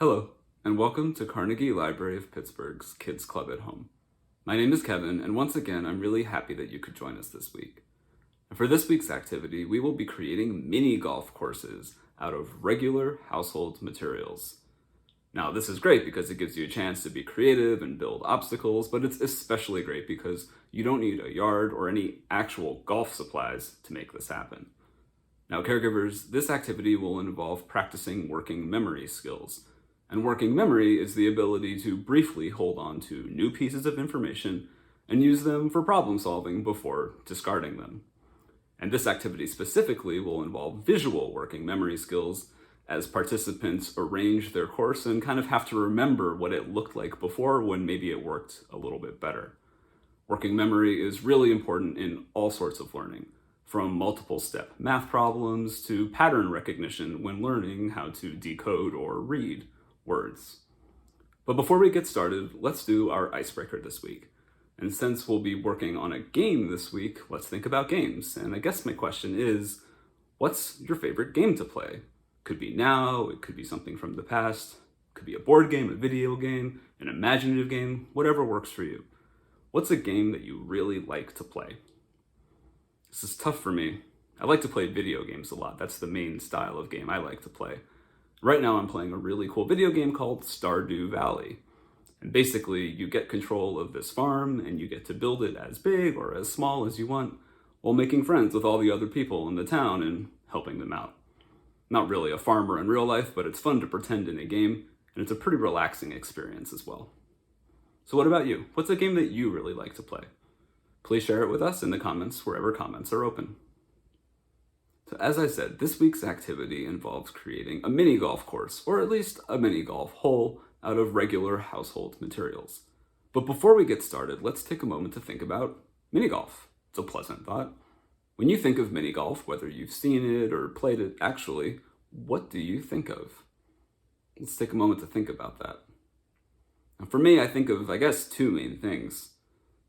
Hello, and welcome to Carnegie Library of Pittsburgh's Kids Club at Home. My name is Kevin, and once again, I'm really happy that you could join us this week. And for this week's activity, we will be creating mini golf courses out of regular household materials. Now, this is great because it gives you a chance to be creative and build obstacles, but it's especially great because you don't need a yard or any actual golf supplies to make this happen. Now, caregivers, this activity will involve practicing working memory skills. And working memory is the ability to briefly hold on to new pieces of information and use them for problem solving before discarding them. And this activity specifically will involve visual working memory skills as participants arrange their course and kind of have to remember what it looked like before when maybe it worked a little bit better. Working memory is really important in all sorts of learning, from multiple step math problems to pattern recognition when learning how to decode or read words. But before we get started, let's do our icebreaker this week. And since we'll be working on a game this week, let's think about games. And I guess my question is, what's your favorite game to play? Could be now, it could be something from the past, could be a board game, a video game, an imaginative game, whatever works for you. What's a game that you really like to play? This is tough for me. I like to play video games a lot. That's the main style of game I like to play. Right now I'm playing a really cool video game called Stardew Valley. And basically you get control of this farm and you get to build it as big or as small as you want while making friends with all the other people in the town and helping them out. Not really a farmer in real life, but it's fun to pretend in a game, and it's a pretty relaxing experience as well. So what about you? What's a game that you really like to play? Please share it with us in the comments wherever comments are open. So as I said, this week's activity involves creating a mini golf course, or at least a mini golf hole, out of regular household materials. But before we get started, let's take a moment to think about mini golf. It's a pleasant thought. When you think of mini golf, whether you've seen it or played it actually, what do you think of? Let's take a moment to think about that. And for me, I think of, two main things.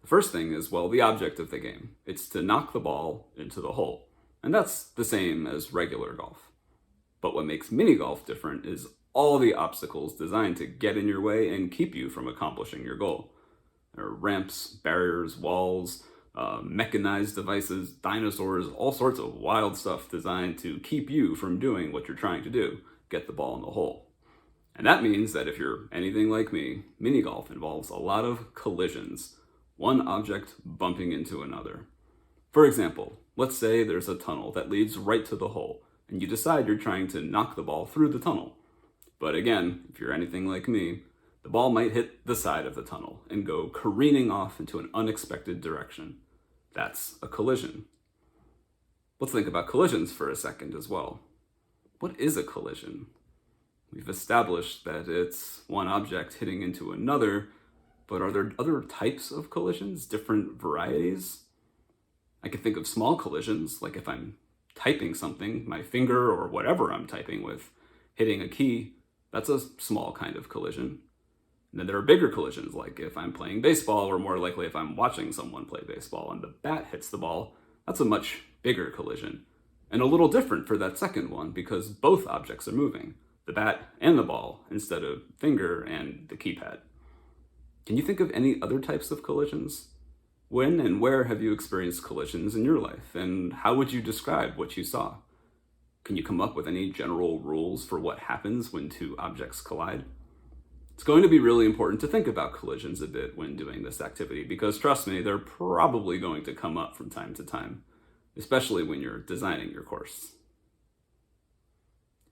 The first thing is, the object of the game. It's to knock the ball into the hole. And that's the same as regular golf. But what makes mini golf different is all the obstacles designed to get in your way and keep you from accomplishing your goal. There are ramps, barriers, walls, mechanized devices, dinosaurs, all sorts of wild stuff designed to keep you from doing what you're trying to do, get the ball in the hole. And that means that if you're anything like me, mini golf involves a lot of collisions, one object bumping into another. For example, let's say there's a tunnel that leads right to the hole, and you decide you're trying to knock the ball through the tunnel. But again, if you're anything like me, the ball might hit the side of the tunnel and go careening off into an unexpected direction. That's a collision. Let's think about collisions for a second as well. What is a collision? We've established that it's one object hitting into another, but are there other types of collisions, different varieties? I can think of small collisions, like if I'm typing something, my finger or whatever I'm typing with, hitting a key, that's a small kind of collision. And then there are bigger collisions, like if I'm playing baseball, or more likely if I'm watching someone play baseball and the bat hits the ball, that's a much bigger collision. And a little different for that second one because both objects are moving, the bat and the ball, instead of finger and the keypad. Can you think of any other types of collisions? When and where have you experienced collisions in your life, and how would you describe what you saw? Can you come up with any general rules for what happens when two objects collide? It's going to be really important to think about collisions a bit when doing this activity, because trust me, they're probably going to come up from time to time, especially when you're designing your course.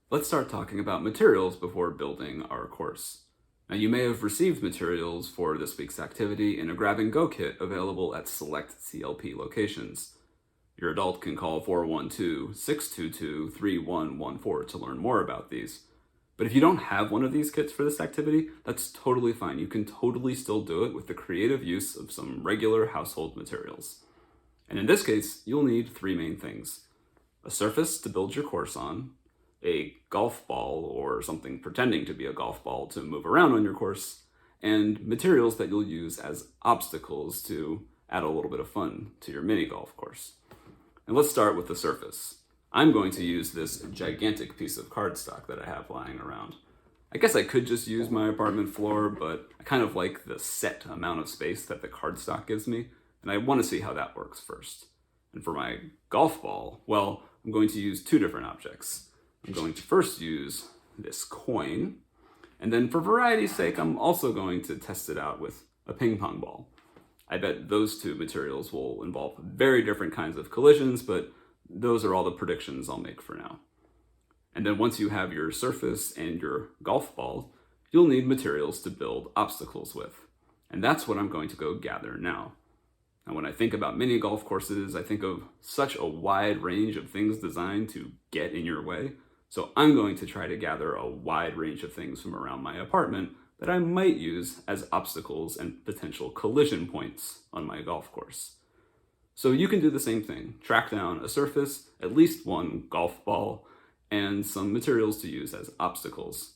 Let's start talking about materials before building our course. Now, you may have received materials for this week's activity in a grab-and-go kit available at select CLP locations. Your adult can call 412-622-3114 to learn more about these. But if you don't have one of these kits for this activity, that's totally fine. You can totally still do it with the creative use of some regular household materials. And in this case, you'll need three main things: a surface to build your course on, a golf ball or something pretending to be a golf ball to move around on your course, and materials that you'll use as obstacles to add a little bit of fun to your mini golf course. And let's start with the surface. I'm going to use this gigantic piece of cardstock that I have lying around. I guess I could just use my apartment floor, but I kind of like the set amount of space that the cardstock gives me, and I want to see how that works first. And for my golf ball, well, I'm going to use two different objects. I'm going to first use this coin, and then for variety's sake, I'm also going to test it out with a ping pong ball. I bet those two materials will involve very different kinds of collisions, but those are all the predictions I'll make for now. And then once you have your surface and your golf ball, you'll need materials to build obstacles with. And that's what I'm going to go gather now. Now, when I think about mini golf courses, I think of such a wide range of things designed to get in your way. So I'm going to try to gather a wide range of things from around my apartment that I might use as obstacles and potential collision points on my golf course. So you can do the same thing. Track down a surface, at least one golf ball, and some materials to use as obstacles.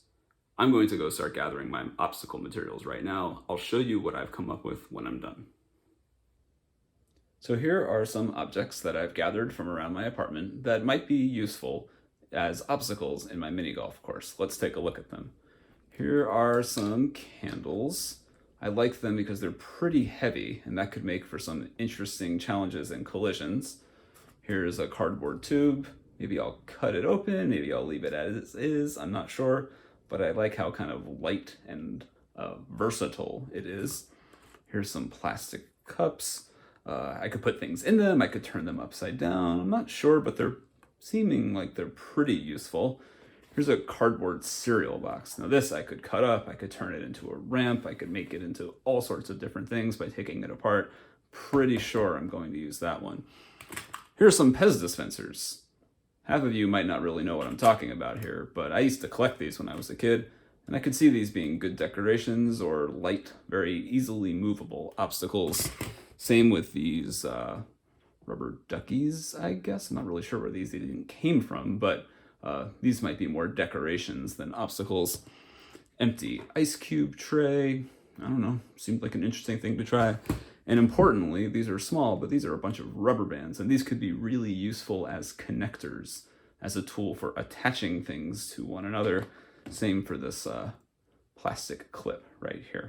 I'm going to go start gathering my obstacle materials right now. I'll show you what I've come up with when I'm done. So here are some objects that I've gathered from around my apartment that might be useful as obstacles in my mini golf course. Let's take a look at them. Here are some candles. I like them because they're pretty heavy, and that could make for some interesting challenges and collisions. Here's a cardboard tube. Maybe I'll cut it open, maybe I'll leave it as is, I'm not sure, but I like how kind of light and versatile it is. Here's some plastic cups. I could put things in them, I could turn them upside down, I'm not sure, but they're seeming like they're pretty useful. Here's a cardboard cereal box. Now this I could cut up, I could turn it into a ramp, I could make it into all sorts of different things by taking it apart. Pretty sure I'm going to use that one. Here's some Pez dispensers. Half of you might not really know what I'm talking about here, but I used to collect these when I was a kid, and I could see these being good decorations or light, very easily movable obstacles. Same with these rubber duckies, I guess. I'm not really sure where these even came from, but these might be more decorations than obstacles. Empty ice cube tray. I don't know, seemed like an interesting thing to try. And importantly, these are small, but these are a bunch of rubber bands, and these could be really useful as connectors, as a tool for attaching things to one another. Same for this plastic clip right here.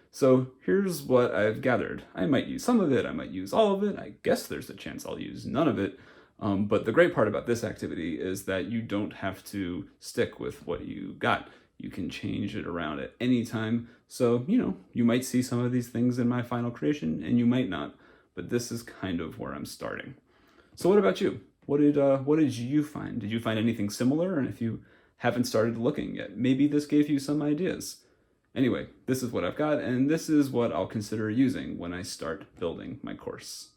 So here's what I've gathered. I might use some of it, I might use all of it. I guess there's a chance I'll use none of it. But the great part about this activity is that you don't have to stick with what you got. You can change it around at any time. So, you might see some of these things in my final creation and you might not, but this is kind of where I'm starting. So what about you? What did you find? Did you find anything similar? And if you haven't started looking yet, maybe this gave you some ideas. Anyway, this is what I've got, and this is what I'll consider using when I start building my course.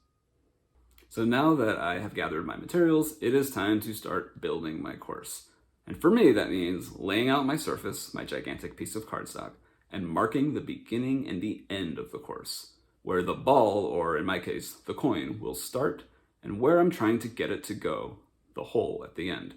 So now that I have gathered my materials, it is time to start building my course. And for me, that means laying out my surface, my gigantic piece of cardstock, and marking the beginning and the end of the course, where the ball, or in my case, the coin, will start, and where I'm trying to get it to go, the hole at the end.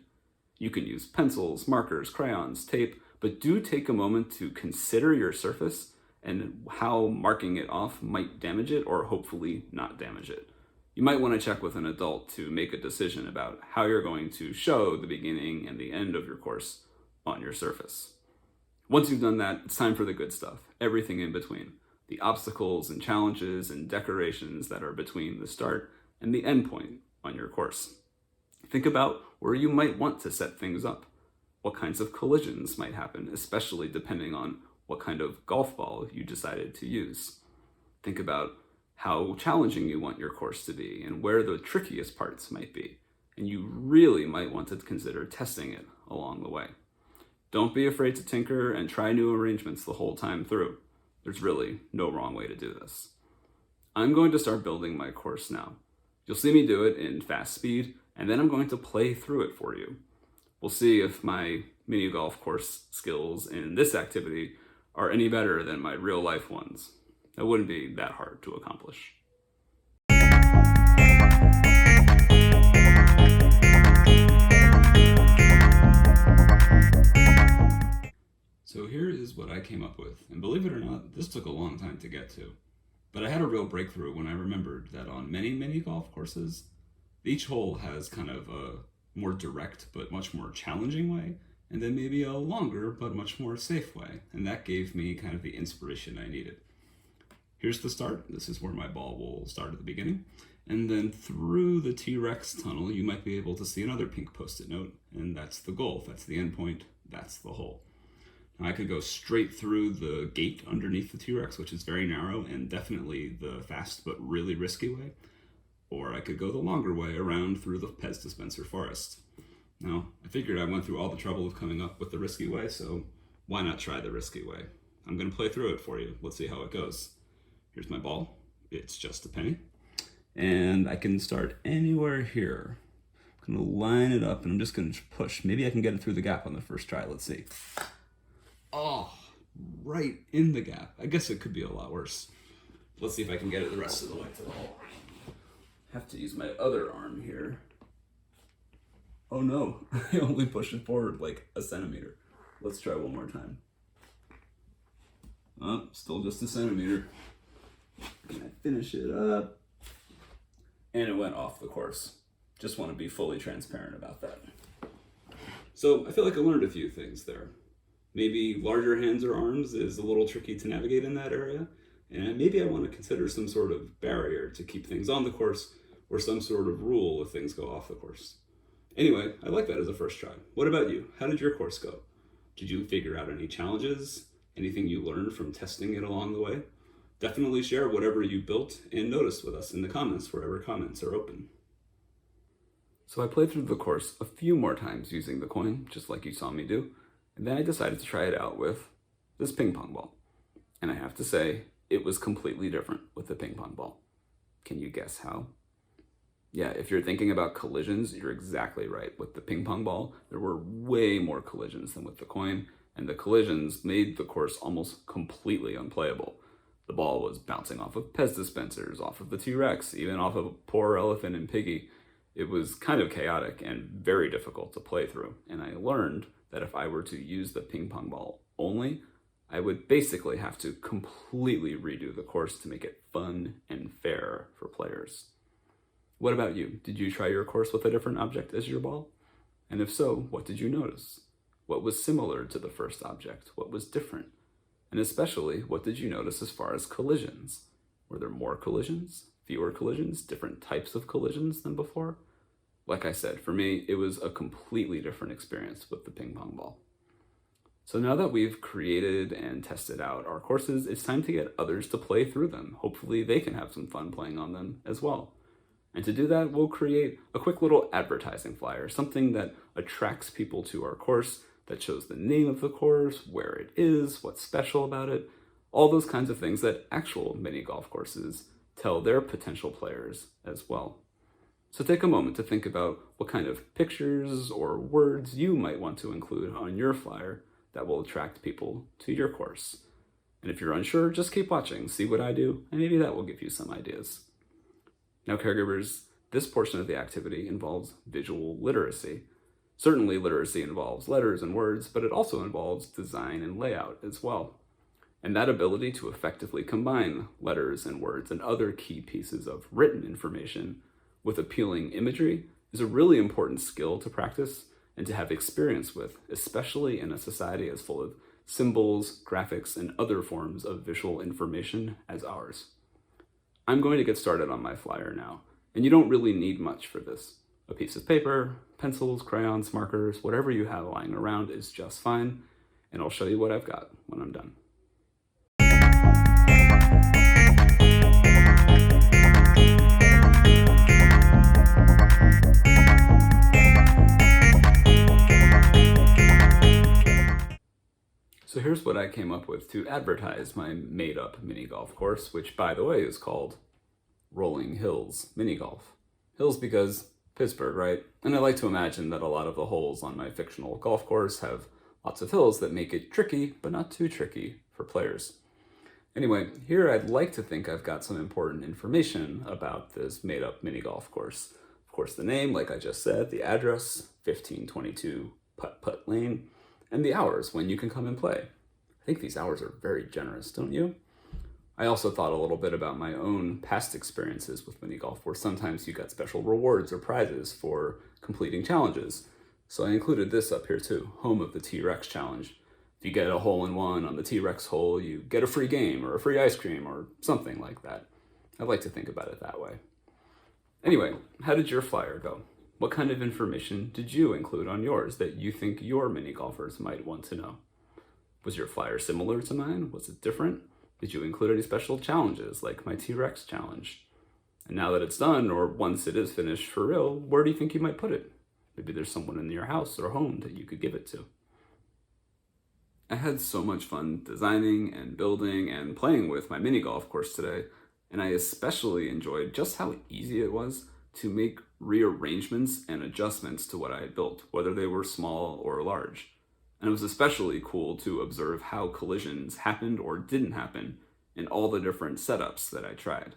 You can use pencils, markers, crayons, tape, but do take a moment to consider your surface and how marking it off might damage it or hopefully not damage it. You might want to check with an adult to make a decision about how you're going to show the beginning and the end of your course on your surface. Once you've done that, it's time for the good stuff, everything in between. The obstacles and challenges and decorations that are between the start and the end point on your course. Think about where you might want to set things up. What kinds of collisions might happen, especially depending on what kind of golf ball you decided to use. Think about how challenging you want your course to be and where the trickiest parts might be. And you really might want to consider testing it along the way. Don't be afraid to tinker and try new arrangements the whole time through. There's really no wrong way to do this. I'm going to start building my course now. You'll see me do it in fast speed, and then I'm going to play through it for you. We'll see if my mini golf course skills in this activity are any better than my real life ones. That wouldn't be that hard to accomplish. So here is what I came up with, and believe it or not, this took a long time to get to. But I had a real breakthrough when I remembered that on many mini golf courses, each hole has kind of a more direct but much more challenging way and then maybe a longer but much more safe way. And that gave me kind of the inspiration I needed. Here's the start. This is where my ball will start at the beginning. And then through the T-Rex tunnel, you might be able to see another pink post-it note, and that's the goal. That's the end point. That's the hole. Now I could go straight through the gate underneath the T-Rex, which is very narrow and definitely the fast but really risky way. Or I could go the longer way around through the Pez dispenser forest. Now, I figured I went through all the trouble of coming up with the risky way, so why not try the risky way? I'm going to play through it for you. Let's see how it goes. Here's my ball. It's just a penny. And I can start anywhere here. I'm going to line it up and I'm just going to push. Maybe I can get it through the gap on the first try. Let's see. Oh, right in the gap. I guess it could be a lot worse. Let's see if I can get it the rest of the way to the hole. Have to use my other arm here. Oh no, I only pushed it forward like a centimeter. Let's try one more time. Oh, still just a centimeter. Can I finish it up? And it went off the course. Just want to be fully transparent about that. So I feel like I learned a few things there. Maybe larger hands or arms is a little tricky to navigate in that area. And maybe I want to consider some sort of barrier to keep things on the course, or some sort of rule if things go off the course. Anyway, I like that as a first try. What about you? How did your course go? Did you figure out any challenges? Anything you learned from testing it along the way? Definitely share whatever you built and noticed with us in the comments wherever comments are open. So I played through the course a few more times using the coin, just like you saw me do, and then I decided to try it out with this ping pong ball. And I have to say, it was completely different with the ping pong ball. Can you guess how? Yeah, if you're thinking about collisions, you're exactly right. With the ping pong ball, there were way more collisions than with the coin, and the collisions made the course almost completely unplayable. The ball was bouncing off of Pez dispensers, off of the T-Rex, even off of a poor elephant and piggy. It was kind of chaotic and very difficult to play through, and I learned that if I were to use the ping pong ball only, I would basically have to completely redo the course to make it fun and fair for players. What about you? Did you try your course with a different object as your ball? And if so, what did you notice? What was similar to the first object? What was different? And especially, what did you notice as far as collisions? Were there more collisions? Fewer collisions? Different types of collisions than before? Like I said, for me, it was a completely different experience with the ping pong ball. So now that we've created and tested out our courses, it's time to get others to play through them. Hopefully they can have some fun playing on them as well. And to do that, we'll create a quick little advertising flyer, something that attracts people to our course, that shows the name of the course, where it is, what's special about it, all those kinds of things that actual mini golf courses tell their potential players as well. So take a moment to think about what kind of pictures or words you might want to include on your flyer that will attract people to your course. And if you're unsure, just keep watching, see what I do, and maybe that will give you some ideas. Now, caregivers, this portion of the activity involves visual literacy. Certainly, literacy involves letters and words, but it also involves design and layout as well. And that ability to effectively combine letters and words and other key pieces of written information with appealing imagery is a really important skill to practice and to have experience with, especially in a society as full of symbols, graphics, and other forms of visual information as ours. I'm going to get started on my flyer now, and you don't really need much for this. A piece of paper, pencils, crayons, markers, whatever you have lying around is just fine, and I'll show you what I've got when I'm done. So here's what I came up with to advertise my made-up mini golf course, which, by the way, is called Rolling Hills Mini Golf. Hills because Pittsburgh, right? And I like to imagine that a lot of the holes on my fictional golf course have lots of hills that make it tricky, but not too tricky for players. Anyway, here I'd like to think I've got some important information about this made-up mini golf course. Of course, the name, like I just said, the address, 1522 Putt Putt Lane, and the hours when you can come and play. I think these hours are very generous, don't you? I also thought a little bit about my own past experiences with mini golf, where sometimes you got special rewards or prizes for completing challenges. So I included this up here too, home of the T-Rex challenge. If you get a hole-in-one on the T-Rex hole, you get a free game or a free ice cream or something like that. I like to think about it that way. Anyway, how did your flyer go? What kind of information did you include on yours that you think your mini golfers might want to know? Was your flyer similar to mine? Was it different? Did you include any special challenges like my T-Rex challenge? And now that it's done, or once it is finished for real, where do you think you might put it? Maybe there's someone in your house or home that you could give it to. I had so much fun designing and building and playing with my mini golf course today, and I especially enjoyed just how easy it was to make rearrangements and adjustments to what I had built, whether they were small or large. And it was especially cool to observe how collisions happened or didn't happen in all the different setups that I tried.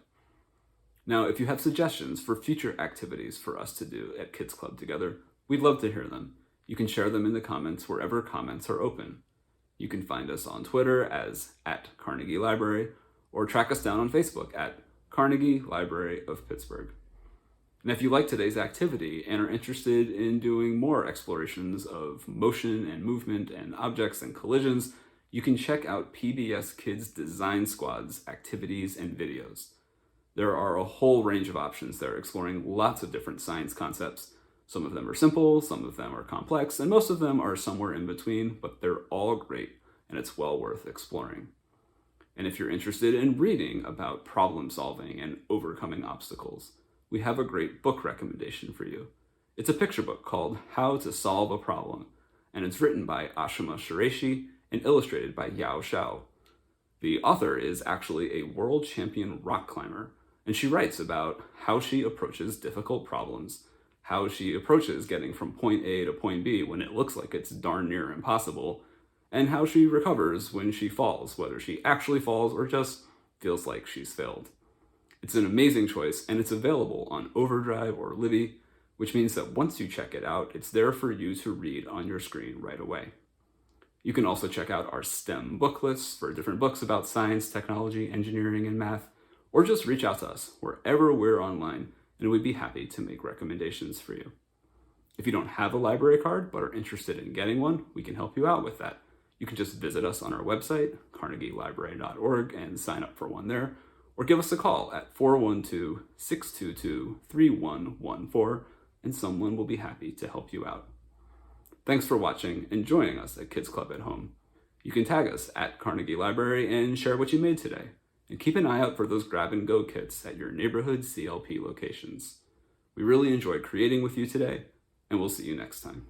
Now, if you have suggestions for future activities for us to do at Kids Club together, we'd love to hear them. You can share them in the comments wherever comments are open. You can find us on Twitter as @Carnegie Library, or track us down on Facebook at Carnegie Library of Pittsburgh. And if you like today's activity and are interested in doing more explorations of motion and movement and objects and collisions, you can check out PBS Kids Design Squad's activities and videos. There are a whole range of options there, exploring lots of different science concepts. Some of them are simple, some of them are complex, and most of them are somewhere in between, but they're all great, and it's well worth exploring. And if you're interested in reading about problem solving and overcoming obstacles, we have a great book recommendation for you. It's a picture book called How to Solve a Problem, and it's written by Ashima Shiraishi and illustrated by Xiao. The author is actually a world champion rock climber, and she writes about how she approaches difficult problems, how she approaches getting from point A to point B when it looks like it's darn near impossible, and how she recovers when she falls, whether she actually falls or just feels like she's failed. It's an amazing choice, and it's available on Overdrive or Libby, which means that once you check it out, it's there for you to read on your screen right away. You can also check out our STEM book lists for different books about science, technology, engineering, and math, or just reach out to us wherever we're online, and we'd be happy to make recommendations for you. If you don't have a library card but are interested in getting one, we can help you out with that. You can just visit us on our website, carnegielibrary.org, and sign up for one there, or give us a call at 412-622-3114, and someone will be happy to help you out. Thanks for watching and joining us at Kids Club at Home. You can tag us at Carnegie Library and share what you made today. And keep an eye out for those grab-and-go kits at your neighborhood CLP locations. We really enjoyed creating with you today, and we'll see you next time.